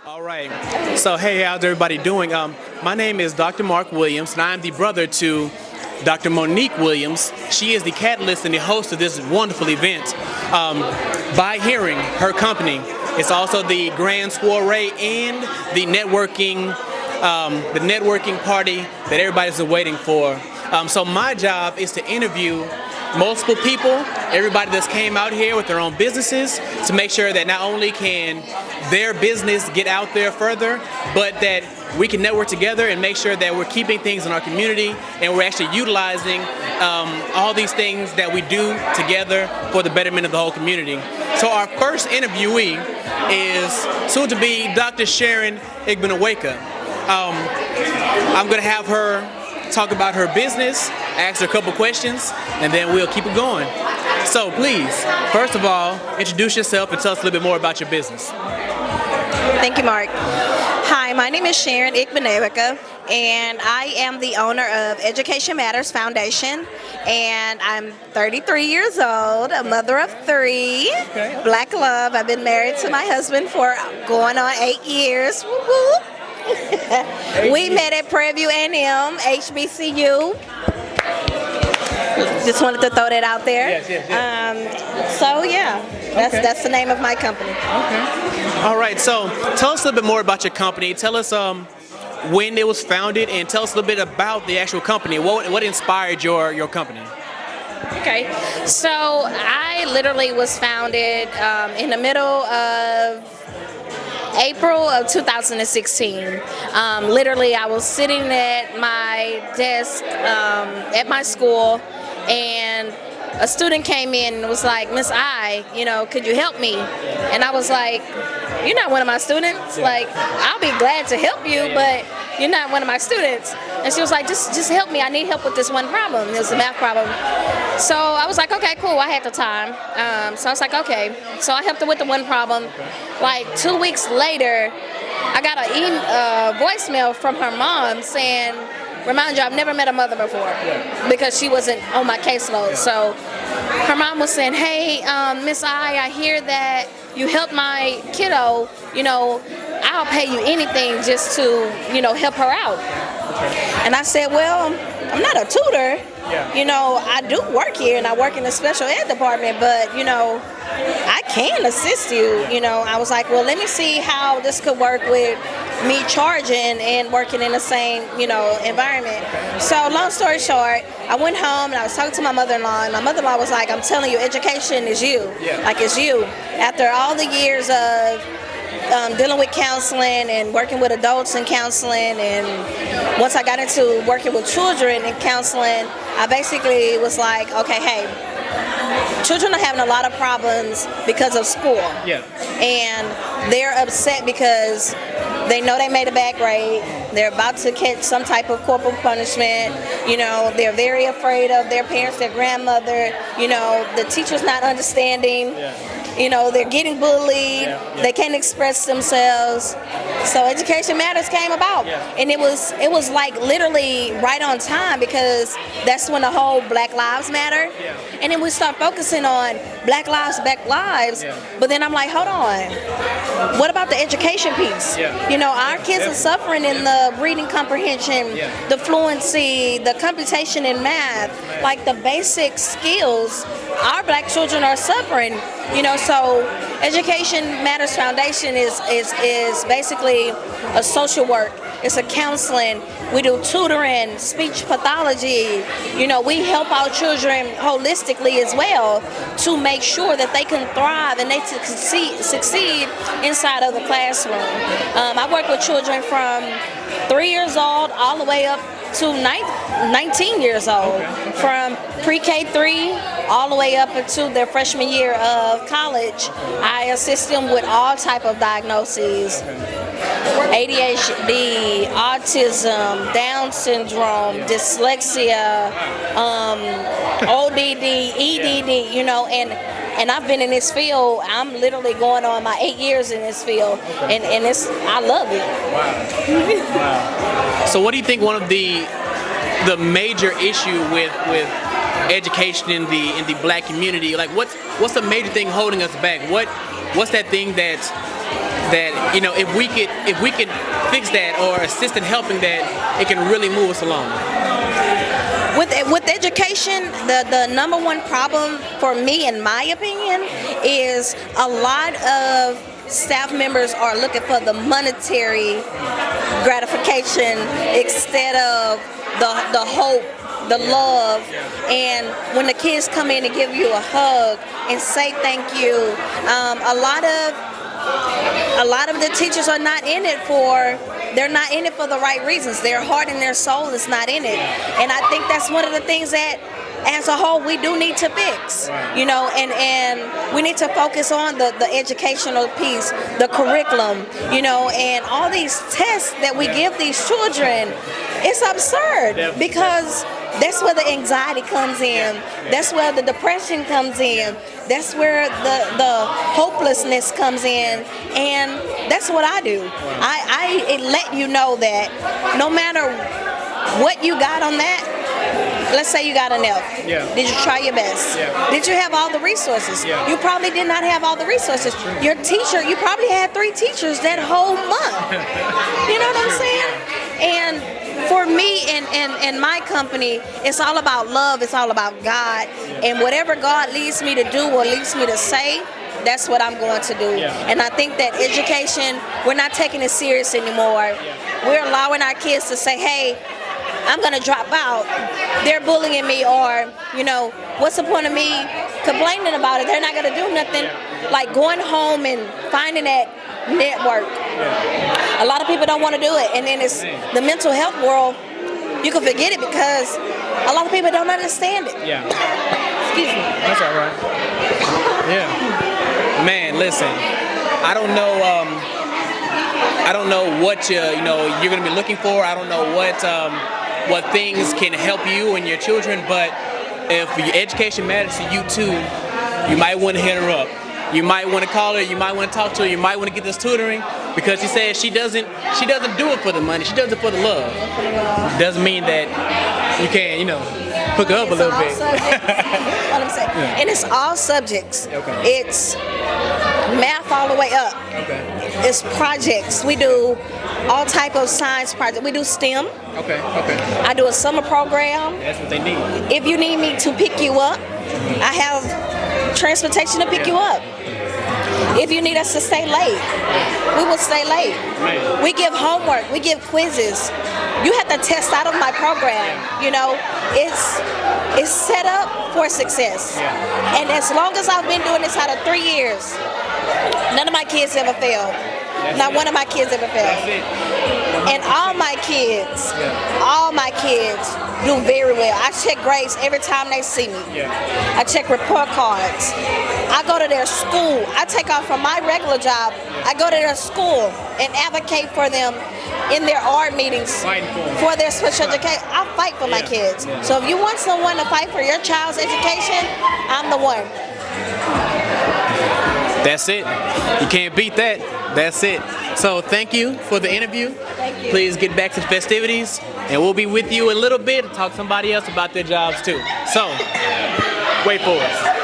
All right. So, hey, how's everybody doing? My name is Dr. Mark Williams, and I'm the brother to Dr. Monique Williams. She is the catalyst and the host of this wonderful event. By hearing her company, it's also the grand soiree and the networking party that everybody's waiting for. So my job is to interview multiple people, everybody that's came out here with their own businesses, to make sure that not only can their business get out there further, but that we can network together and make sure that we're keeping things in our community and we're actually utilizing all these things that we do together for the betterment of the whole community. So our first interviewee is soon to be Dr. Sharon Igbenaweka. I'm going to have her talk about her business, ask her a couple questions, and then we'll keep it going. So please, first of all, introduce yourself and tell us a little bit more about your business. Thank you, Mark. Hi, my name is Sharon Igbenaweka, and I am the owner of Education Matters Foundation, and I'm 33 years old, a mother of 3, Okay. Black love. I've been married to my husband for going on 8 years. Whoop, whoop. We met at Prairie View A&M, HBCU. Just wanted to throw that out there. Yes. So yeah, Okay. that's the name of my company. Okay. All right. So tell us a little bit more about your company. Tell us when it was founded, and tell us a little bit about the actual company. What inspired your company? Okay, so I literally was founded in the middle of April of 2016. Literally, I was sitting at my desk at my school, and a student came in and was like, "Miss I, could you help me?" And I was like, "You're not one of my students. Like, I'll be glad to help you, but you're not one of my students." And she was like, just help me. I need help with this one problem. It was a math problem. So I was like, okay, cool. I had the time. So I was like, okay. So I helped her with the one problem. Like 2 weeks later, I got a voicemail from her mom saying, remind you, I've never met a mother before because she wasn't on my caseload. So her mom was saying, hey, Miss I hear that you helped my kiddo, I'll pay you anything just to, help her out. And I said, well, I'm not a tutor. I do work here and I work in the special ed department, but, I can assist you. I was like, well, let me see how this could work with me charging and working in the same, environment. So long story short, I went home and I was talking to my mother-in-law, and my mother-in-law was like, I'm telling you, education is you. Like, it's you. After all the years of dealing with counseling and working with adults in counseling, and once I got into working with children in counseling, I basically was like, okay, hey, children are having a lot of problems because of school. And they're upset because they know they made a bad grade. They're about to catch some type of corporal punishment. They're very afraid of their parents, their grandmother. The teacher's not understanding. They're getting bullied. They can't express themselves. So Education Matters came about, and it was like literally right on time, because that's when the whole Black Lives Matter, and then we start focusing on Black Lives, but then I'm like, hold on, what about the education piece? Our kids are suffering in the reading comprehension, the fluency, the computation in math, like the basic skills. Our Black children are suffering. So Education Matters Foundation is basically a social work. It's a counseling. We do tutoring, speech pathology. We help our children holistically as well to make sure that they can thrive and they succeed inside of the classroom. I work with children from 3 years old all the way up to 19 years old, from pre-K 3 all the way up into their freshman year of college. I assist them with all type of diagnoses: ADHD, autism, Down syndrome, dyslexia, ODD, EDD, and I've been in this field. I'm literally going on my 8 years in this field, and I love it. Wow. So what do you think one of the major issue with education in the Black community? Like, what's the major thing holding us back? What's that thing that that if we could fix that or assist in helping that, it can really move us along. With education, the number one problem for me, in my opinion, is a lot of staff members are looking for the monetary gratification instead of the hope, the love. And when the kids come in and give you a hug and say thank you, a lot of the teachers are not in it for. They're not in it for the right reasons. Their heart and their soul is not in it. And I think that's one of the things that, as a whole, we do need to fix. And we need to focus on the educational piece, the curriculum, and all these tests that we give these children. It's absurd because that's where the anxiety comes in. That's where the depression comes in. That's where the hopelessness comes in. And that's what I do. I let you know that no matter what you got on that, let's say you got an F. Yeah. Did you try your best? Yeah. Did you have all the resources? Yeah. You probably did not have all the resources. Your teacher, you probably had 3 teachers that whole month. You know what I'm saying? And for me and my company, it's all about love. It's all about God. And whatever God leads me to do or leads me to say, that's what I'm going to do. Yeah. And I think that education, we're not taking it serious anymore. Yeah. We're allowing our kids to say, hey, I'm going to drop out. They're bullying me, or, what's the point of me complaining about it? They're not going to do nothing. Like going home and finding that network. Yeah. A lot of people don't want to do it. And then it's the mental health world. You can forget it because a lot of people don't understand it. Yeah. Excuse me. That's all right. Yeah. Man, listen, I don't know what you're going to be looking for. I don't know what things can help you and your children, but if your education matters to you too, you might want to hit her up. You might want to call her. You might want to talk to her. You might want to get this tutoring, because she says she doesn't do it for the money. She does it for the love. Doesn't mean that you can't, hook her up a little bit. What I'm saying, yeah. And it's all subjects. Okay. It's math all the way up. Okay. It's projects. We do all type of science projects. We do STEM. Okay. I do a summer program. That's what they need. If you need me to pick you up, I have transportation to pick you up. If you need us to stay late, we will stay late. Man. We give homework. We give quizzes. You have to test out of my program. It's set up for success. Yeah. And as long as I've been doing this out of 3 years, none of my kids ever failed. Not one of my kids ever failed. That's it. And all my kids do very well. I check grades every time they see me. Yeah. I check report cards. I go to their school. I take off from my regular job. I go to their school and advocate for them in their art meetings for their special education. I fight for my kids. Yeah. So if you want someone to fight for your child's education, I'm the one. That's it. You can't beat that. That's it. So thank you for the interview. Thank you. Please get back to the festivities, and we'll be with you in a little bit to talk to somebody else about their jobs too. So, wait for us.